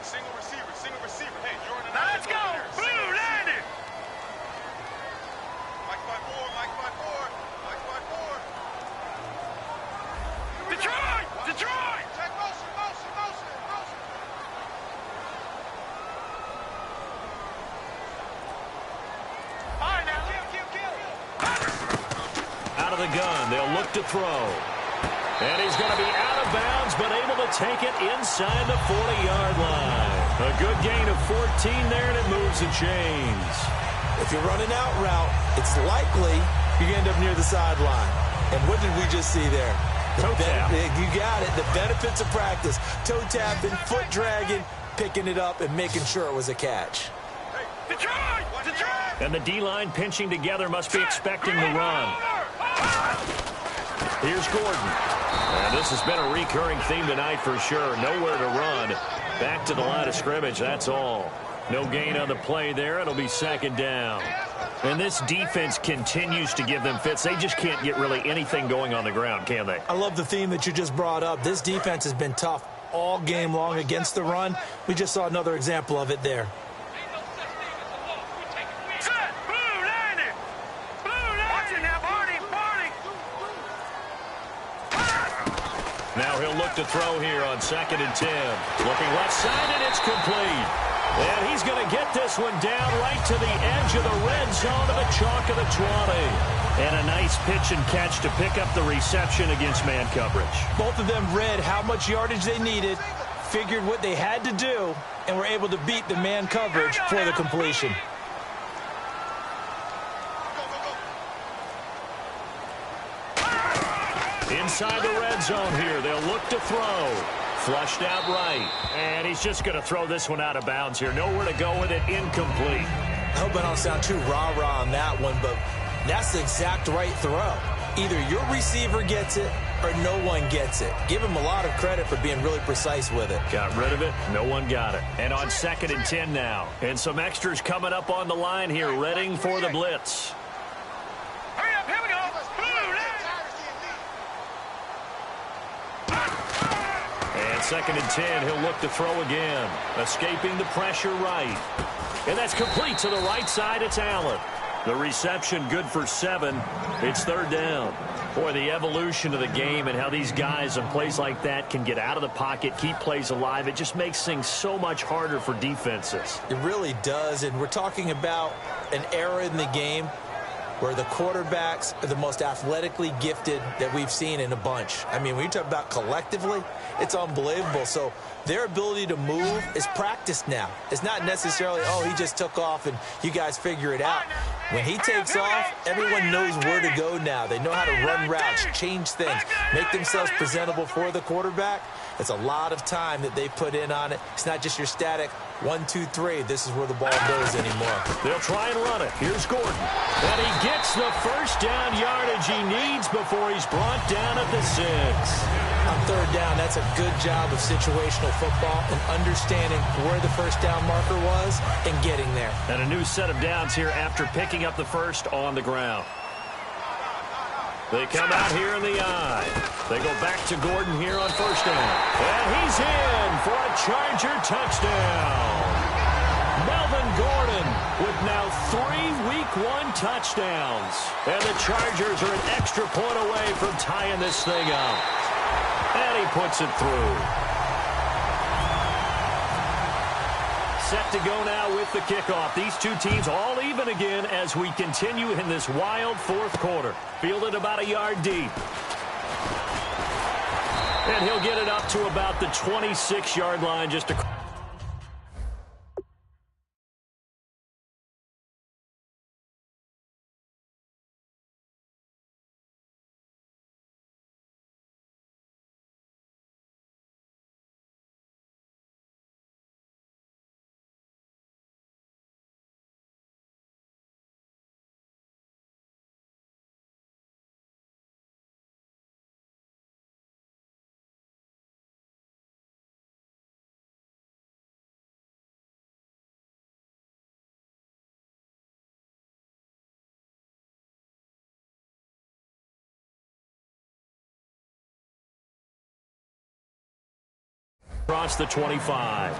Single receiver. Hey, Jordan. Now let's go. Blue landed. Mike 5-4. Detroit. Check motion. All right, now. Kill. Out of the gun. They'll look to throw. And he's going to be out of bounds, but able to take it inside the 40-yard line. A good gain of 14 there, and it moves the chains. If you're running out route, it's likely you end up near the sideline. And what did we just see there? Toe tap. You got it. The benefits of practice. Toe tapping, foot dragging, picking it up, and making sure it was a catch. Detroit. And the D-line pinching together must be expecting the run. Here's Gordon. And this has been a recurring theme tonight for sure. Nowhere to run. Back to the line of scrimmage, that's all. No gain on the play there. It'll be second down. And this defense continues to give them fits. They just can't get really anything going on the ground, can they? I love the theme that you just brought up. This defense has been tough all game long against the run. We just saw another example of it there. Now he'll look to throw here on second and 10. Looking left side, and it's complete. And he's going to get this one down right to the edge of the red zone of the chalk of the 20. And a nice pitch and catch to pick up the reception against man coverage. Both of them read how much yardage they needed, figured what they had to do, and were able to beat the man coverage for the completion. Inside the red zone here, they'll look to throw. Flushed out right. And he's just going to throw this one out of bounds here. Nowhere to go with it. Incomplete. I hope I don't sound too rah-rah on that one, but that's the exact right throw. Either your receiver gets it or no one gets it. Give him a lot of credit for being really precise with it. Got rid of it. No one got it. And on second and 10 now. And some extras coming up on the line here, readying for the blitz. Hurry up, here we go. On 2nd and 10, he'll look to throw again. Escaping the pressure right. And that's complete to the right side. It's Allen. The reception good for 7. It's 3rd down. Boy, the evolution of the game and how these guys in plays like that can get out of the pocket, keep plays alive, it just makes things so much harder for defenses. It really does, and we're talking about an era in the game where the quarterbacks are the most athletically gifted that we've seen in a bunch. I mean, when you talk about collectively, it's unbelievable. So their ability to move is practiced now. It's not necessarily, oh, he just took off and you guys figure it out. When he takes off, everyone knows where to go now. They know how to run routes, change things, make themselves presentable for the quarterback. It's a lot of time that they put in on it. It's not just your static 1, 2, 3. This is where the ball goes anymore. They'll try and run it. Here's Gordon. And he gets the first down yardage he needs before he's brought down at the 6. On 3rd down, that's a good job of situational football and understanding where the first down marker was and getting there. And a new set of downs here after picking up the first on the ground. They come out here in the eye. They go back to Gordon here on 1st down. And he's in for a Charger touchdown. Melvin Gordon with now 3 Week 1 touchdowns. And the Chargers are an extra point away from tying this thing up. And he puts it through. Set to go now with the kickoff. These two teams all even again as we continue in this wild 4th quarter. Fielded about a yard deep. And he'll get it up to about the 26-yard line just a... Across the 25.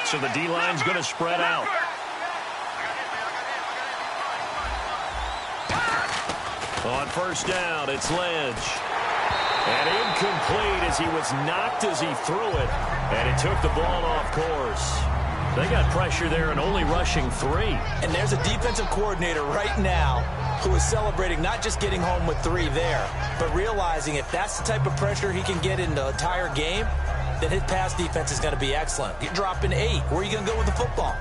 So the D-line's going to spread out. On 1st down, it's Lynch. And incomplete as he was knocked as he threw it. And it took the ball off course. They got pressure there and only rushing 3. And there's a defensive coordinator right now who is celebrating not just getting home with 3 there, but realizing if that's the type of pressure he can get in the entire game, then his pass defense is going to be excellent. You're dropping 8. Where are you going to go with the football?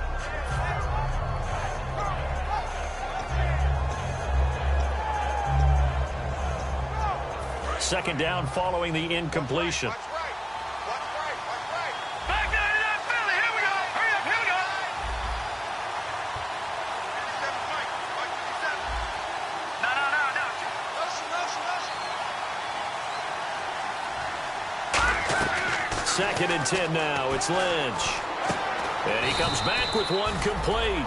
Second down following the incompletion. Watch right. Back down in that belly. Here we go. Hurry up. Here we go. 2nd57, Mike. 57. No. and 10 now. It's Lynch. And he comes back with 1 complete.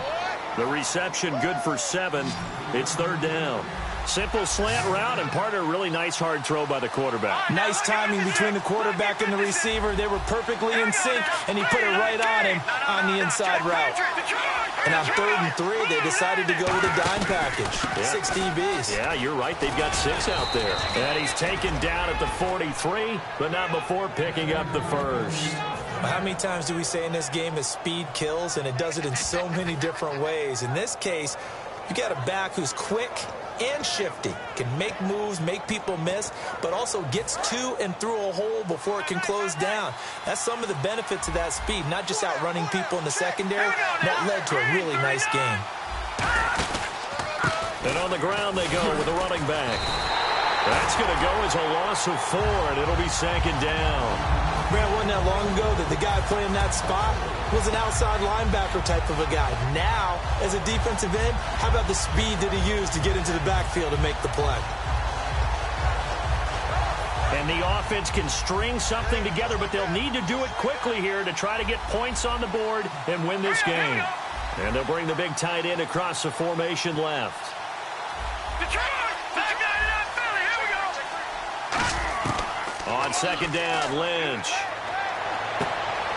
The reception good for 7. It's 3rd down. Simple slant route and part of a really nice hard throw by the quarterback. Nice timing between the quarterback and the receiver. They were perfectly in sync, and he put it right on him on the inside route. And on 3rd and 3, they decided to go with a dime package. Yeah. 6 DBs. Yeah, you're right. They've got 6 out there. And he's taken down at the 43, but not before picking up the first. How many times do we say in this game that speed kills, and it does it in so many different ways? In this case, you got a back who's quick and shifty, can make moves, make people miss, but also gets to and through a hole before it can close down. That's some of the benefits of that speed, not just outrunning people in the secondary. That led to a really nice game. And on the ground they go with a running back. That's going to go as a loss of 4, and it'll be 2nd down. Man, wasn't that long ago that the guy playing that spot was an outside linebacker type of a guy. Now, as a defensive end, how about the speed that he used to get into the backfield and make the play? And the offense can string something together, but they'll need to do it quickly here to try to get points on the board and win this game. And they'll bring the big tight end across the formation left. On second down, Lynch.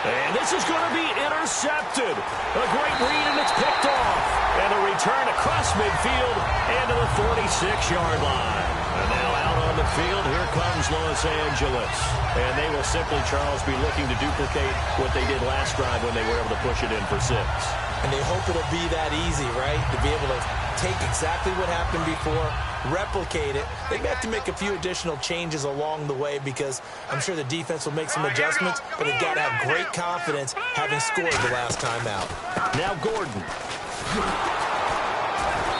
And this is going to be intercepted. A great read, and it's picked off. And a return across midfield and to the 46-yard line. And now out on the field, here comes Los Angeles. And they will simply, Charles, be looking to duplicate what they did last drive when they were able to push it in for 6. And they hope it'll be that easy, right? To be able to take exactly what happened before, replicate it. They may have to make a few additional changes along the way because I'm sure the defense will make some adjustments, but they've got to have great confidence having scored the last time out. Now Gordon.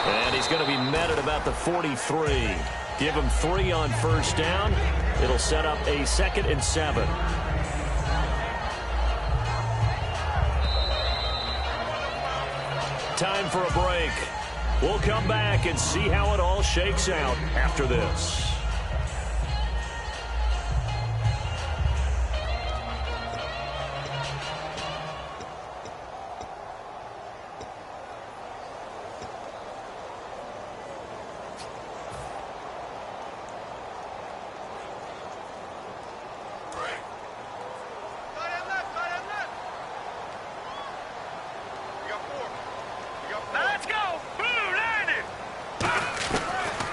And he's going to be met at about the 43. Give him 3 on first down. It'll set up a 2nd and 7. Time for a break. We'll come back and see how it all shakes out after this.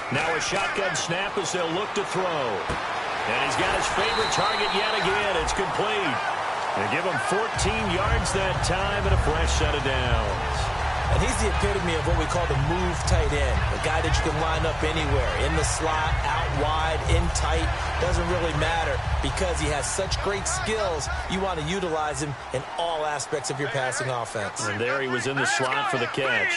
Now a shotgun snap as they'll look to throw. And he's got his favorite target yet again. It's complete. They give him 14 yards that time and a fresh set of downs. And he's the epitome of what we call the move tight end. A guy that you can line up anywhere. In the slot, out wide, in tight. Doesn't really matter because he has such great skills. You want to utilize him in all aspects of your passing offense. And there he was in the slot for the catch.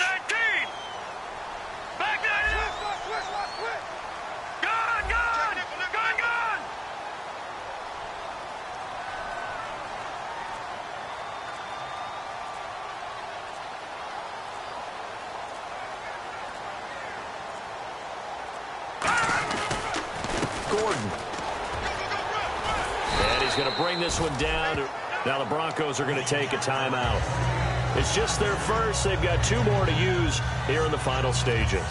Gordon. And he's going to bring this one down. Now the Broncos are going to take a timeout. It's just their first. They've got 2 more to use here in the final stages.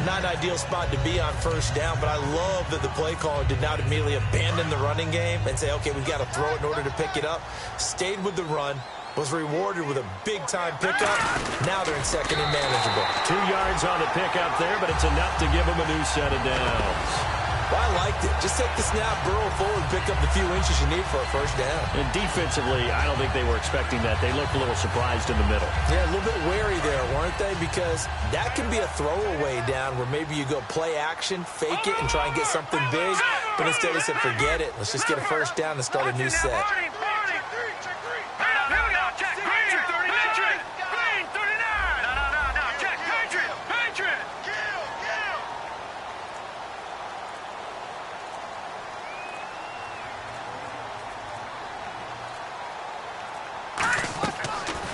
Not an ideal spot to be on first down, but I love that the play caller did not immediately abandon the running game and say, okay, we've got to throw it in order to pick it up. Stayed with the run, was rewarded with a big-time pickup. Now they're in 2nd and manageable. 2 yards on the pickup there, but it's enough to give them a new set of downs. Well, I liked it. Just take the snap, burrow forward, pick up the few inches you need for a first down. And defensively, I don't think they were expecting that. They looked a little surprised in the middle. Yeah, a little bit wary there, weren't they? Because that can be a throwaway down where maybe you go play action, fake it, and try and get something big. But instead they said, forget it. Let's just get a first down and start a new set.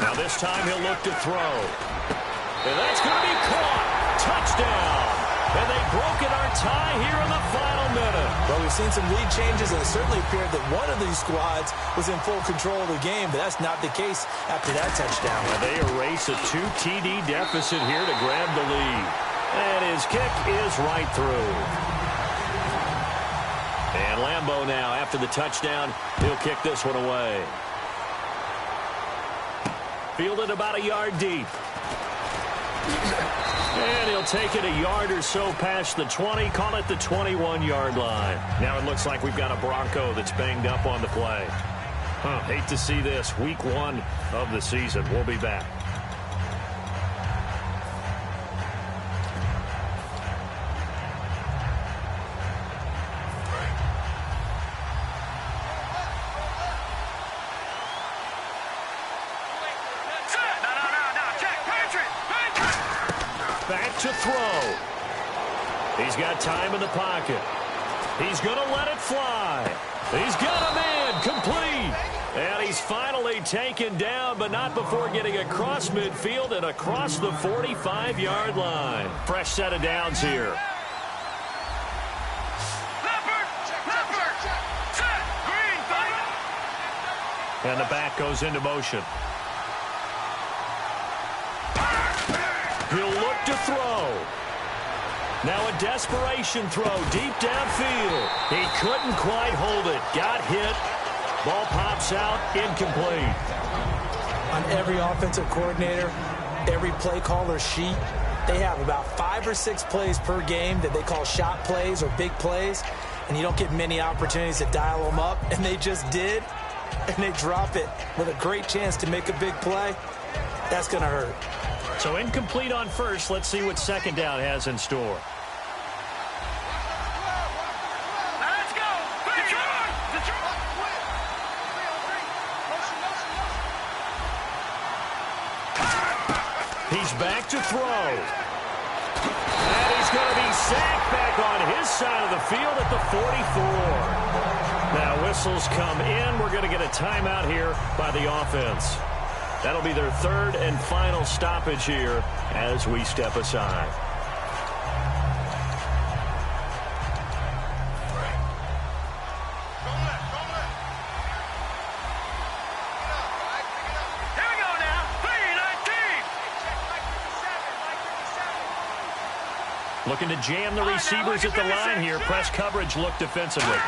Now this time he'll look to throw. And that's going to be caught. Touchdown. And they broke it our tie here in the final minute. Well, we've seen some lead changes, and it certainly appeared that one of these squads was in full control of the game, but that's not the case after that touchdown. Well, they erase a 2 TD deficit here to grab the lead. And his kick is right through. And Lambeau now, after the touchdown, he'll kick this one away. Fielded about a yard deep. And he'll take it a yard or so past the 20, call it the 21-yard line. Now it looks like we've got a Bronco that's banged up on the play. Hate to see this. Week 1 of the season. We'll be back. Back to throw. He's got time in the pocket. He's going to let it fly. He's got a man, complete. And he's finally taken down, but not before getting across midfield and across the 45-yard line. Fresh set of downs here. And the back goes into motion. He'll look to throw. Now a desperation throw deep downfield. He couldn't quite hold it. Got hit. Ball pops out, incomplete. On every offensive coordinator, every play caller sheet, they have about 5 or 6 plays per game that they call shot plays or big plays, and you don't get many opportunities to dial them up, and they just did, and they drop it with a great chance to make a big play. That's going to hurt. So incomplete on first. Let's see what second down has in store. He's back to throw. And he's going to be sacked back on his side of the field at the 44. Now whistles come in. We're going to get a timeout here by the offense. That'll be their third and final stoppage here as we step aside. Looking to jam the receivers at the line here. Press coverage look defensively.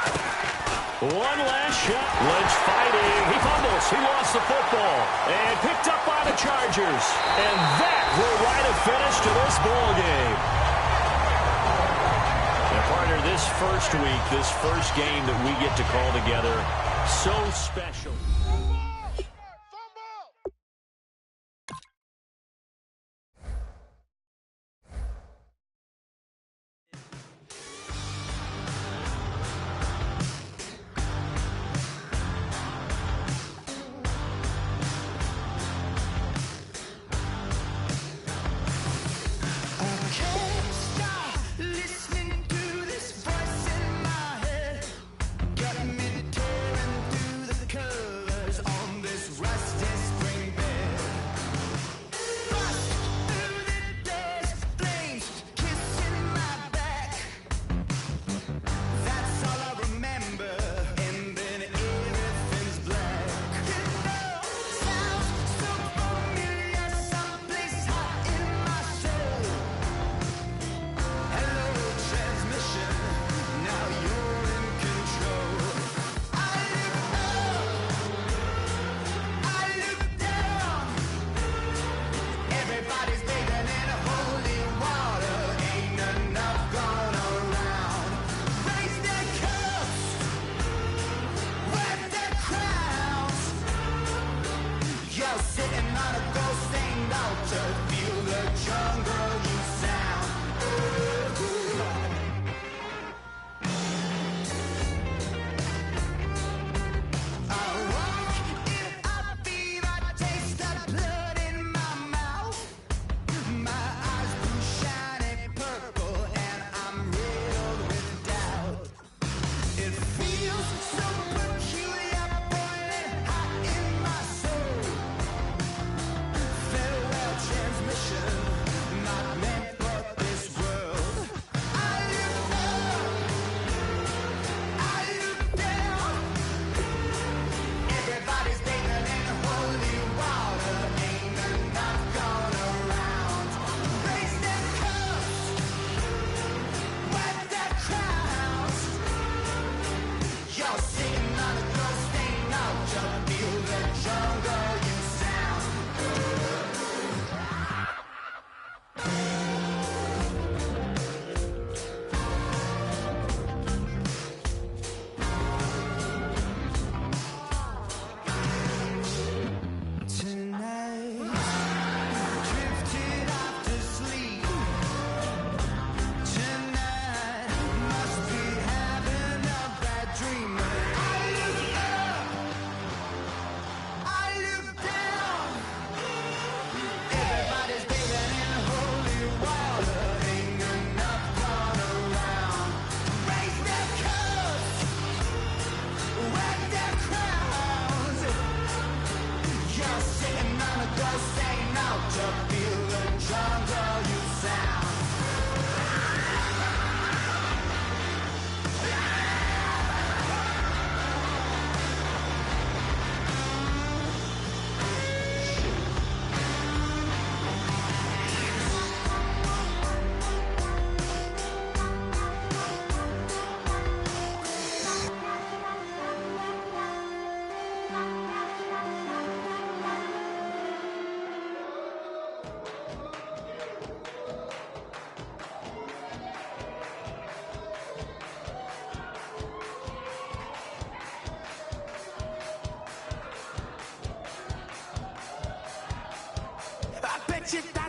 One last shot. Lynch fighting. He fumbles. He lost the football. And picked up by the Chargers. And that will write a finish to this ball game. And partner, this first week, this first game that we get to call together, so special. Get you down.